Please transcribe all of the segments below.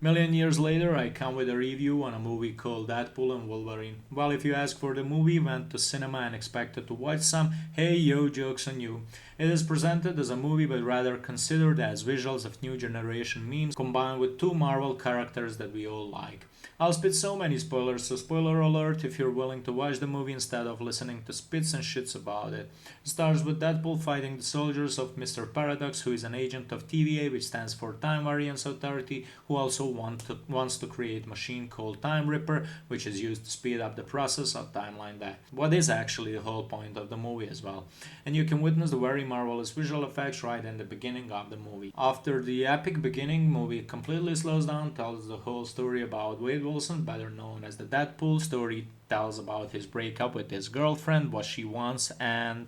Million years later, I come with a review on a movie called Deadpool and Wolverine. Well, if you ask for the movie, went to cinema and expected to watch some hey yo jokes on you. It is presented as a movie but rather considered as visuals of new generation memes combined with two Marvel characters that we all like. I'll spit so many spoilers, so spoiler alert if you're willing to watch the movie instead of listening to spits and shits about it. It starts with Deadpool fighting the soldiers of Mr. Paradox, who is an agent of TVA, which stands for Time Variance Authority, who also wants to create a machine called Time Ripper, which is used to speed up the process of timeline death. What is actually the whole point of the movie as well. And you can witness the very marvelous visual effects right in the beginning of the movie. After the epic beginning, movie completely slows down, tells the whole story about Wade Wilson, better known as the Deadpool. Story tells about his breakup with his girlfriend, what she wants, and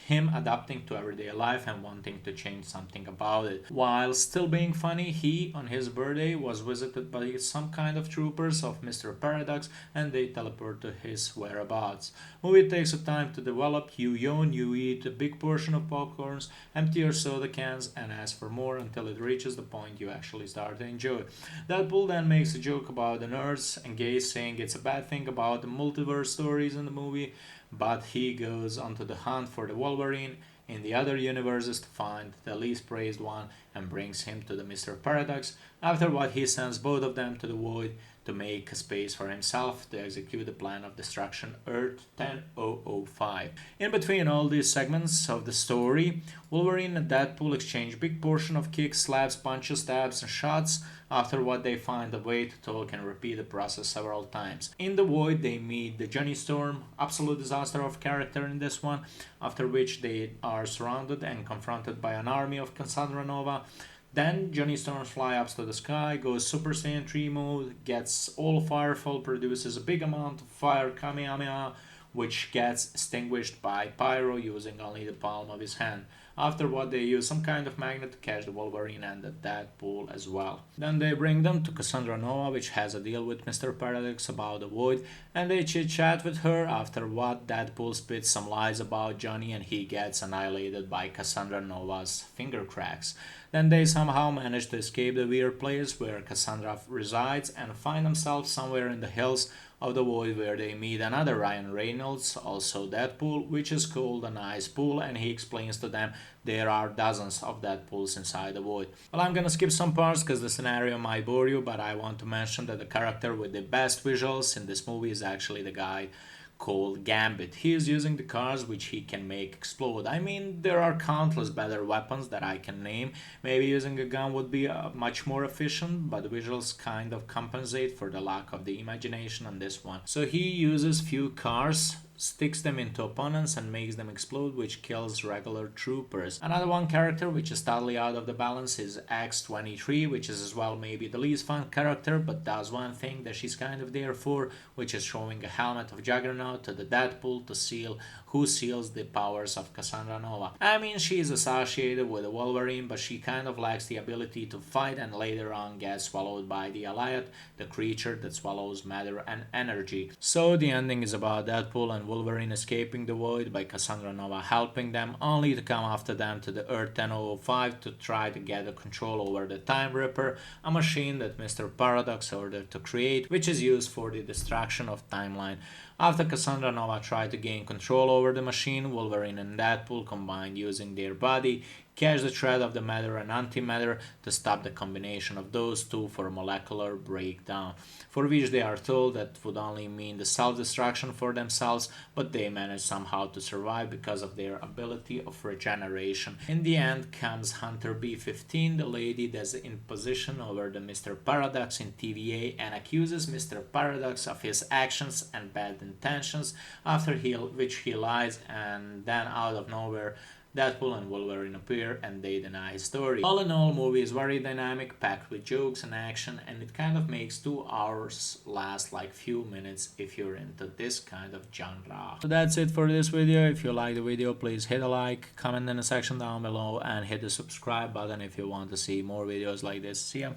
him adapting to everyday life and wanting to change something about it. While still being funny, he, on his birthday, was visited by some kind of troopers of Mr. Paradox and they teleport to his whereabouts. Movie takes a time to develop. You yawn, you eat a big portion of popcorns, empty your soda cans, and ask for more until it reaches the point you actually start to enjoy it. Deadpool then makes a joke about the nerds and gays, saying it's a bad thing about the multiverse stories in the movie, but he goes onto the hunt for the Wolverine in the other universes to find the least praised one and brings him to the Mr. Paradox, after what he sends both of them to the void to make a space for himself to execute the plan of destruction Earth 10005. In between all these segments of the story, Wolverine and Deadpool exchange big portion of kicks, slaps, punches, stabs, and shots, after what they find a way to talk and repeat the process several times. In the void, they meet the Johnny Storm, absolute disaster of character in this one, after which they are surrounded and confronted by an army of Cassandra Nova. Then Johnny Storm fly up to the sky, goes Super Saiyan 3 mode, gets all fireful, produces a big amount of fire Kamehameha, which gets extinguished by Pyro using only the palm of his hand. After what they use some kind of magnet to catch the Wolverine and the Deadpool as well. Then they bring them to Cassandra Nova, which has a deal with Mr. Paradox about the void, and they chit chat with her, after what Deadpool spits some lies about Johnny and he gets annihilated by Cassandra Nova's finger cracks. Then they somehow manage to escape the weird place where Cassandra resides and find themselves somewhere in the hills of the void where they meet another Ryan Reynolds, also Deadpool, which is called an ice pool, and he explains to them there are dozens of Deadpools inside the void. Well, I'm gonna skip some parts because the scenario might bore you, but I want to mention that the character with the best visuals in this movie is actually the guy called Gambit. He is using the cars which he can make explode. I mean, there are countless better weapons that I can name. Maybe using a gun would be much more efficient, but the visuals kind of compensate for the lack of the imagination on this one. So he uses few cars, sticks them into opponents and makes them explode, which kills regular troopers. Another one character which is totally out of the balance is X-23, which is as well maybe the least fun character, but does one thing that she's kind of there for, which is showing a helmet of Juggernaut to the Deadpool to seal who seals the powers of Cassandra Nova. I mean, she is associated with the Wolverine, but she kind of lacks the ability to fight and later on gets swallowed by the Alliot, the creature that swallows matter and energy. So the ending is about Deadpool and Wolverine escaping the void by Cassandra Nova helping them, only to come after them to the Earth 10005 to try to get a control over the Time Ripper, a machine that Mr. Paradox ordered to create, which is used for the destruction of timeline. After Cassandra Nova tried to gain control over the machine, Wolverine and Deadpool combined using their body, catch the thread of the matter and antimatter to stop the combination of those two for a molecular breakdown, for which they are told that would only mean the self-destruction for themselves, but they manage somehow to survive because of their ability of regeneration. In the end comes Hunter B-15, the lady that's in position over the Mr. Paradox in TVA and accuses Mr. Paradox of his actions and bad intentions, after which he lies, and then out of nowhere Deadpool and Wolverine appear and they deny his story. All in all, movie is very dynamic, packed with jokes and action, and it kind of makes 2 hours last like few minutes if you're into this kind of genre. So that's it for this video. If you like the video, please hit a like, comment in the section down below, and hit the subscribe button if you want to see more videos like this. See ya!